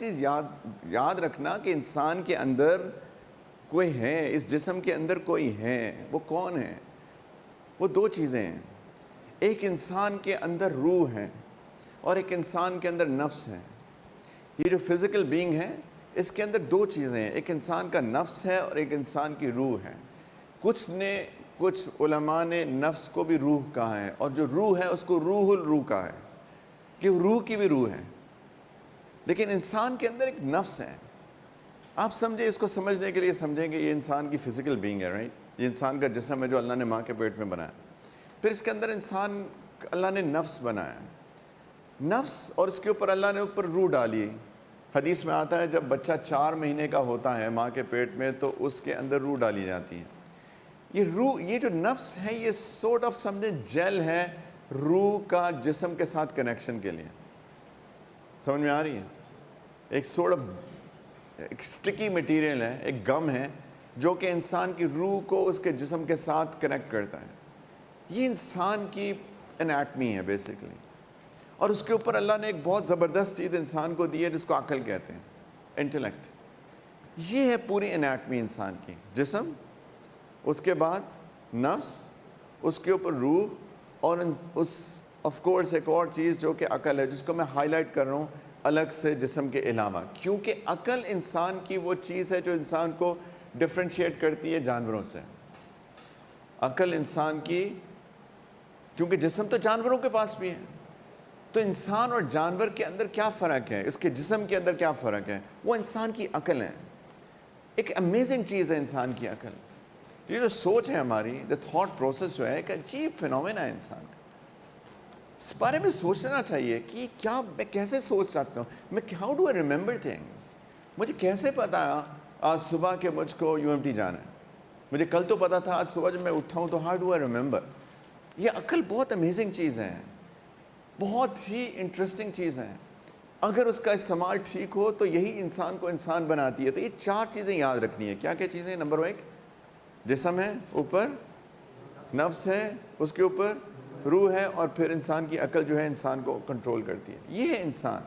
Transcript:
چیز یاد رکھنا کہ انسان کے اندر کوئی ہے، اس جسم کے اندر کوئی ہے. وہ کون ہے؟ وہ دو چیزیں ہیں. ایک انسان کے اندر روح ہے اور ایک انسان کے اندر نفس ہے. یہ جو فزیکل بینگ ہے اس کے اندر دو چیزیں ہیں، ایک انسان کا نفس ہے اور ایک انسان کی روح ہے. کچھ علماء نے نفس کو بھی روح کہا ہے، اور جو روح ہے اس کو روح الروح کہا ہے کہ روح کی بھی روح ہے. لیکن انسان کے اندر ایک نفس ہے. آپ سمجھے، اس کو سمجھنے کے لیے سمجھیں گے یہ انسان کی فزیکل بینگ ہے، رائٹ؟ یہ انسان کا جسم ہے جو اللہ نے ماں کے پیٹ میں بنایا. پھر اس کے اندر انسان اللہ نے نفس بنایا، نفس، اور اس کے اوپر اللہ نے اوپر روح ڈالی. حدیث میں آتا ہے جب بچہ 4 مہینے کا ہوتا ہے ماں کے پیٹ میں تو اس کے اندر روح ڈالی جاتی ہے. یہ روح، یہ جو نفس ہے، یہ سورٹ آف سمجھے جیل ہے روح کا جسم کے ساتھ کنیکشن کے لیے. سمجھ میں آ رہی ہے؟ ایک سورٹ آف ایک سٹکی مٹیریل ہے، ایک گم ہے جو کہ انسان کی روح کو اس کے جسم کے ساتھ کنیکٹ کرتا ہے. یہ انسان کی انیٹمی ہے بیسیکلی. اور اس کے اوپر اللہ نے ایک بہت زبردست چیز انسان کو دی ہے جس کو عقل کہتے ہیں، انٹلیکٹ. یہ ہے پوری انیٹمی انسان کی. جسم، اس کے بعد نفس، اس کے اوپر روح، اور آف کورس ایک اور چیز جو کہ عقل ہے، جس کو میں ہائی لائٹ کر رہا ہوں الگ سے جسم کے علاوہ، کیونکہ عقل انسان کی وہ چیز ہے جو انسان کو ڈفرینشیٹ کرتی ہے جانوروں سے. عقل انسان کی، کیونکہ جسم تو جانوروں کے پاس بھی ہے، تو انسان اور جانور کے اندر کیا فرق ہے، اس کے جسم کے اندر کیا فرق ہے؟ وہ انسان کی عقل ہے. ایک امیزنگ چیز ہے انسان کی عقل. یہ جو سوچ ہے ہماری، the thought process جو ہے، ایک عجیب فینومینا ہے انسان کا. اس بارے میں سوچنا چاہیے کہ کیا میں کیسے سوچ سکتا ہوں، میں how do I remember things. مجھے کیسے پتا آج صبح کہ مجھ کو UMT جانا ہے؟ مجھے کل تو پتا تھا، آج صبح جب میں اٹھا ہوں تو how do I remember. یہ عقل بہت امیزنگ چیز ہے، بہت ہی انٹرسٹنگ چیز ہے. اگر اس کا استعمال ٹھیک ہو تو یہی انسان کو انسان بناتی ہے. تو یہ 4 چیزیں یاد رکھنی ہے. کیا کیا چیزیں؟ نمبر 1 جسم ہے، اوپر نفس ہے، اس کے اوپر روح ہے، اور پھر انسان کی عقل جو ہے انسان کو کنٹرول کرتی ہے. یہ ہے انسان.